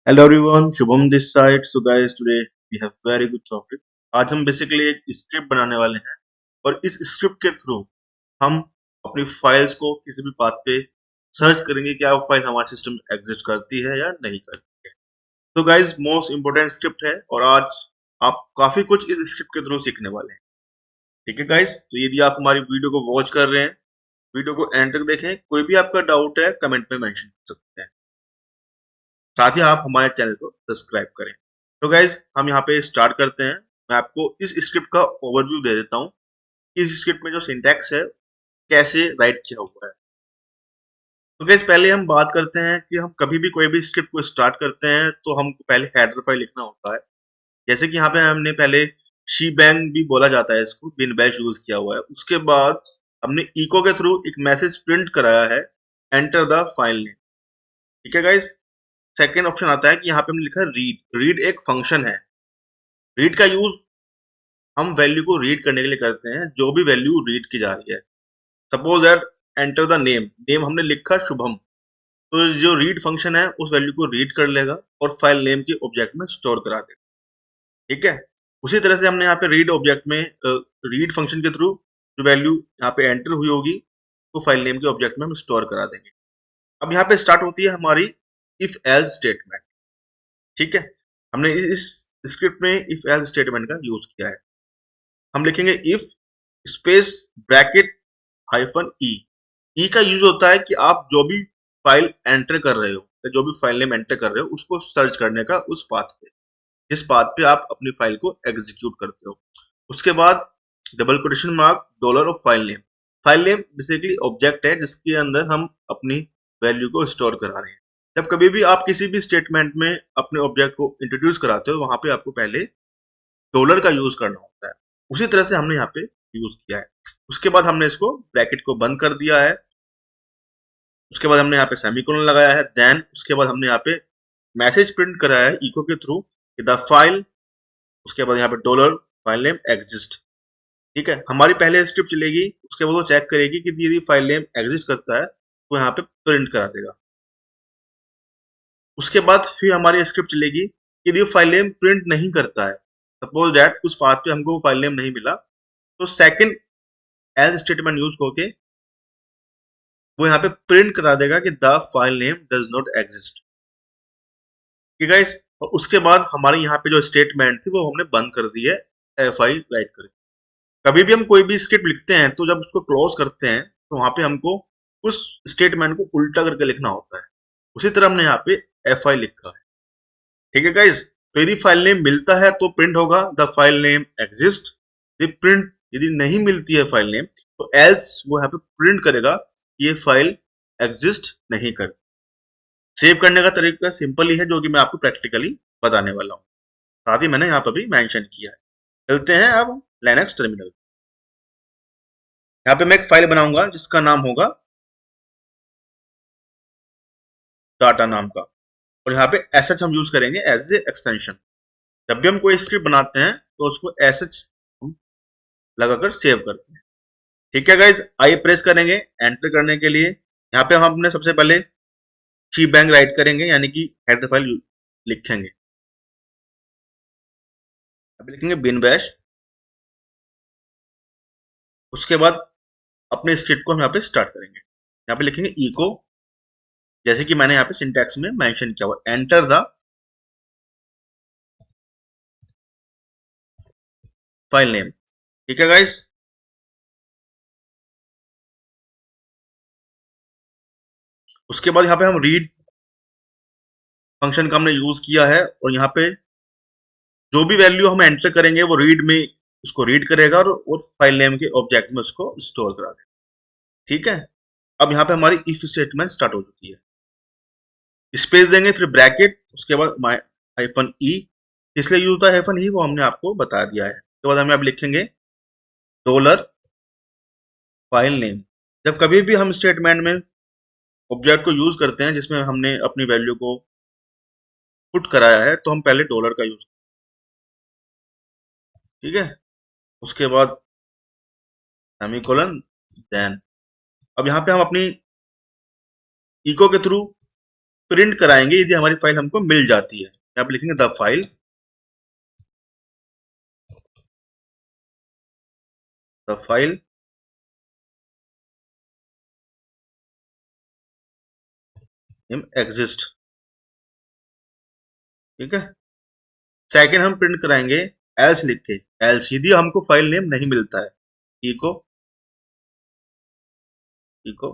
Hello everyone, Shubham this side. So guys, today we have very good topic. आज हम basically एक script बनाने वाले हैं और इस स्क्रिप्ट के थ्रू हम अपनी फाइल्स को किसी भी बात पे सर्च करेंगे कि वो फाइल हमारे सिस्टम में एग्जिस्ट करती है या नहीं करती है। तो गाइस मोस्ट इंपोर्टेंट स्क्रिप्ट है और आज आप काफी कुछ इस स्क्रिप्ट के थ्रू सीखने वाले हैं। ठीक है गाइस, तो यदि आप हमारी वीडियो को वॉच कर रहे हैं, वीडियो को एंड तक देखें। कोई भी आपका डाउट है कमेंट में मेंशन कर सकते हैं। साथ ही आप हमारे चैनल को सब्सक्राइब करें। तो गाइज हम यहाँ पे स्टार्ट करते हैं। मैं आपको इस स्क्रिप्ट का ओवरव्यू दे देता हूँ। इस स्क्रिप्ट में जो सिंटैक्स है कैसे राइट किया हुआ है। तो गाइज पहले हम बात करते हैं कि हम कभी भी कोई भी स्क्रिप्ट को स्टार्ट करते हैं तो हमको पहले हेडर फाइल लिखना होता है। जैसे कि यहाँ पे हमने पहले शीबैंग भी बोला जाता है, इसको बिन बैश यूज किया हुआ है। उसके बाद हमने इको के थ्रू एक मैसेज प्रिंट कराया है, एंटर द फाइल नेम। ठीक है गाइज, सेकेंड ऑप्शन आता है कि यहाँ पे हमने लिखा है रीड। रीड एक फंक्शन है। रीड का यूज हम वैल्यू को रीड करने के लिए करते हैं, जो भी वैल्यू रीड की जा रही है। Suppose that enter the name, name हमने लिखा शुभम, तो जो रीड फंक्शन है उस वैल्यू को रीड कर लेगा और फाइल नेम के ऑब्जेक्ट में स्टोर करा देगा। ठीक है, उसी तरह से हमने यहाँ पे रीड ऑब्जेक्ट में रीड फंक्शन के थ्रू जो वैल्यू यहाँ पे एंटर हुई होगी तो फाइल नेम के ऑब्जेक्ट में हम स्टोर करा देंगे। अब यहाँ पे स्टार्ट होती है हमारी इफ एल्स स्टेटमेंट। ठीक है, हमने इस स्क्रिप्ट में इफ एल्स स्टेटमेंट का यूज किया है। हम लिखेंगे इफ स्पेस ब्रैकेट हाइफन ई। ई का यूज होता है कि आप जो भी फाइल एंटर कर रहे हो या जो भी फाइल नेम एंटर कर रहे हो उसको सर्च करने का उस पाथ पे, जिस पाथ पे आप अपनी फाइल को एग्जीक्यूट करते हो। उसके बाद double quotation mark dollar of file name. File name basically object है जिसके अंदर हम अपनी वैल्यू को स्टोर करा रहे हैं। जब कभी भी आप किसी भी स्टेटमेंट में अपने ऑब्जेक्ट को इंट्रोड्यूस कराते हो, वहां पे आपको पहले डॉलर का यूज करना होता है। उसी तरह से हमने यहाँ पे यूज किया है। उसके बाद हमने इसको ब्रैकेट को बंद कर दिया है। उसके बाद हमने यहाँ पे सेमीकोलन लगाया है। देन उसके बाद हमने यहाँ पे मैसेज प्रिंट कराया है इको के थ्रू द फाइल। उसके बाद यहाँ पे डॉलर फाइल नेम एग्जिस्ट। ठीक है, हमारी पहले स्क्रिप्ट चलेगी, उसके बाद वो चेक करेगी कि यदि फाइल नेम एग्जिस्ट करता है तो यहाँ पे प्रिंट करा देगा। उसके बाद फिर हमारी स्क्रिप्ट चलेगी, यदि फाइल नेम प्रिंट नहीं करता है, सपोज दैट उस पाथ पे हमको फाइल नेम नहीं मिला, तो सेकंड एल्स स्टेटमेंट यूज करके वो यहाँ पे प्रिंट करा देगा कि the file name does not exist. ठीक है गाइस, और उसके बाद हमारे यहाँ पे जो स्टेटमेंट थी वो हमने बंद कर दी है एफ आई राइट करके। कभी भी हम कोई भी स्क्रिप्ट लिखते हैं तो जब उसको क्लोज करते हैं तो वहां पे हमको उस स्टेटमेंट को उल्टा करके लिखना होता है। उसी तरह हमने यहाँ पे एफ आई लिखा है। ठीक है गाइज, तो यदि फाइल नेम मिलता है तो प्रिंट होगा the file name exist. Print यदि नहीं मिलती है फाइल नेम तो एल्स वो यहाँ पे प्रिंट करेगा ये फाइल एग्जिस्ट नहीं करती। सेव करने का तरीका सिंपल ही है, जो कि मैं आपको प्रैक्टिकली बताने वाला हूँ। साथ ही मैंने यहाँ पर भी मेंशन किया है। चलते हैं अब लिनक्स टर्मिनल। यहाँ पे मैं एक फाइल बनाऊंगा जिसका नाम होगा डाटा नाम का, और यहाँ पे एसएच हम यूज करेंगे एज ए एक्सटेंशन। जब भी हम कोई स्क्रिप्ट बनाते हैं तो उसको एसएच हम लगाकर सेव करते हैं। ठीक है गाइज, आई प्रेस करेंगे एंटर करने के लिए। यहाँ पे हम अपने सबसे पहले शी बैंक राइट करेंगे, यानी कि हेडर फाइल लिखेंगे। अभी लिखेंगे बिन बैश। उसके बाद अपने स्क्रिप्ट को हम यहाँ पे स्टार्ट करेंगे। यहाँ पे लिखेंगे इको, जैसे कि मैंने यहाँ पे सिंटैक्स में मेंशन किया हुआ, एंटर द फाइल नेम। ठीक है गाइज, उसके बाद यहाँ पे हम रीड फंक्शन का हमने यूज किया है, और यहाँ पे जो भी वैल्यू हम एंटर करेंगे वो रीड में उसको रीड करेगा और फाइल नेम के ऑब्जेक्ट में उसको स्टोर करा देगा। ठीक है, अब यहाँ पे हमारी इफ स्टेटमेंट स्टार्ट हो चुकी है। स्पेस देंगे, फिर ब्रैकेट, उसके बाद हाइफन ई। इसलिए यूज होता है हाइफन ई वो हमने आपको बता दिया है। उसके बाद हमें अब लिखेंगे डॉलर फाइल नेम। जब कभी भी हम स्टेटमेंट में ऑब्जेक्ट को यूज करते हैं जिसमें हमने अपनी वैल्यू को पुट कराया है, तो हम पहले डॉलर का यूज। ठीक है, उसके बाद सेमीकोलन देन। अब यहाँ पे हम अपनी इको के थ्रू प्रिंट कराएंगे यदि हमारी फाइल हमको मिल जाती है। यहाँ पे लिखेंगे द फाइल नेम एग्जिस्ट। ठीक है। सेकंड हम प्रिंट कराएंगे एल्स लिख के, एल्स यदि हमको फाइल नेम नहीं मिलता है, echo echo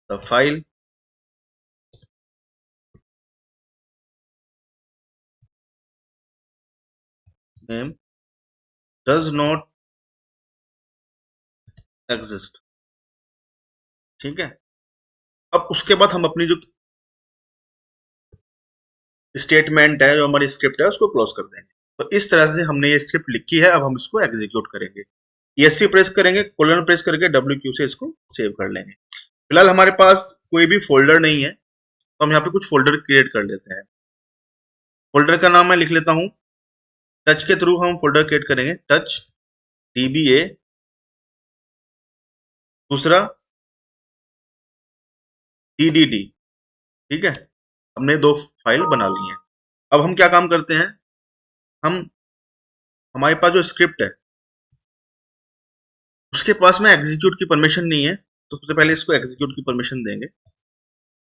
the file name does not exist. ठीक है। अब उसके बाद हम अपनी जो स्टेटमेंट है, जो हमारी स्क्रिप्ट है, उसको क्लोज कर देंगे। तो इस तरह से हमने ये स्क्रिप्ट लिखी है। अब हम इसको एग्जीक्यूट करेंगे। ESC प्रेस करेंगे, कोलन प्रेस करके WQ से इसको सेव कर लेंगे। फिलहाल हमारे पास कोई भी फोल्डर नहीं है, तो हम यहाँ पे कुछ फोल्डर क्रिएट कर लेते हैं। फोल्डर का नाम मैं लिख लेता हूँ, टच के थ्रू हम फोल्डर क्रिएट करेंगे, टच DBA, दूसरा DDD। ठीक है। हमने दो फाइल बना ली हैं। अब हम क्या काम करते हैं, हम हमारे पास जो स्क्रिप्ट है उसके पास में एग्जीक्यूट की परमिशन नहीं है, तो सबसे पहले इसको एग्जीक्यूट की परमिशन देंगे।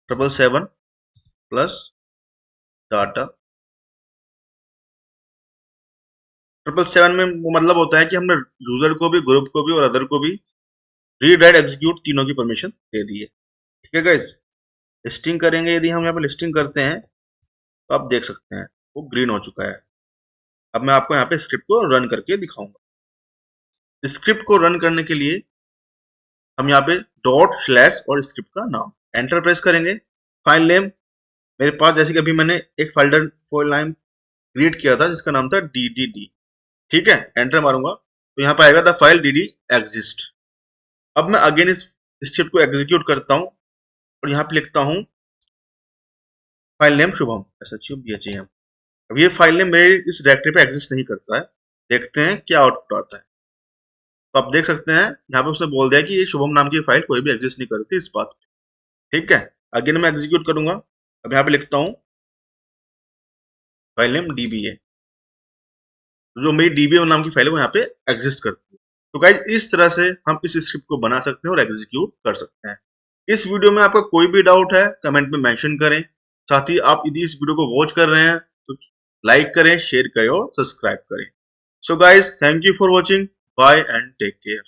777 प्लस डाटा। 777 में वो मतलब होता है कि हमने यूजर को भी, ग्रुप को भी और अदर को भी रीड राइट एग्जीक्यूट तीनों की परमिशन दे दी है। ठीक है गाइस। लिस्टिंग करेंगे, यदि हम यहाँ पे लिस्टिंग करते हैं तो आप देख सकते हैं वो ग्रीन हो चुका है। अब मैं आपको यहाँ पे स्क्रिप्ट को रन करके दिखाऊंगा। स्क्रिप्ट को रन करने के लिए हम यहाँ पे डॉट स्लैश और स्क्रिप्ट का नाम एंटर प्रेस करेंगे। फाइल नेम मेरे पास, जैसे कि अभी मैंने एक फाइल नेम क्रिएट किया था जिसका नाम था DDD। ठीक है। एंटर मारूंगा तो यहाँ पे आएगा द फाइल DD एग्जिस्ट। अब मैं अगेन इस स्क्रिप्ट को एग्जीक्यूट करता हूँ और यहाँ पे लिखता हूँ फाइल नेम शुभम, SHUBHAM। अब ये फाइल नेम मेरे इस डायरेक्टरी पे एग्जिस्ट नहीं करता है। देखते हैं क्या आउटपुट आता है। तो आप देख सकते हैं यहाँ पे उसने बोल दिया कि ये शुभम नाम की फाइल कोई भी एग्जिस्ट नहीं करती इस बात पे। ठीक है। अगेन मैं एग्जीक्यूट करूंगा। अब यहाँ पे लिखता हूँ फाइल नेम DBA, जो मेरी DBA नाम की फाइल है वो यहाँ पे एग्जिस्ट करती है। तो गाइज इस तरह से हम इस स्क्रिप्ट को बना सकते हैं और एग्जीक्यूट कर सकते हैं। इस वीडियो में आपका कोई भी डाउट है कमेंट में मेंशन करें। साथ ही आप यदि इस वीडियो को वॉच कर रहे हैं तो लाइक करें, शेयर करें और सब्सक्राइब करें। So guys, thank you for watching. Bye and take care.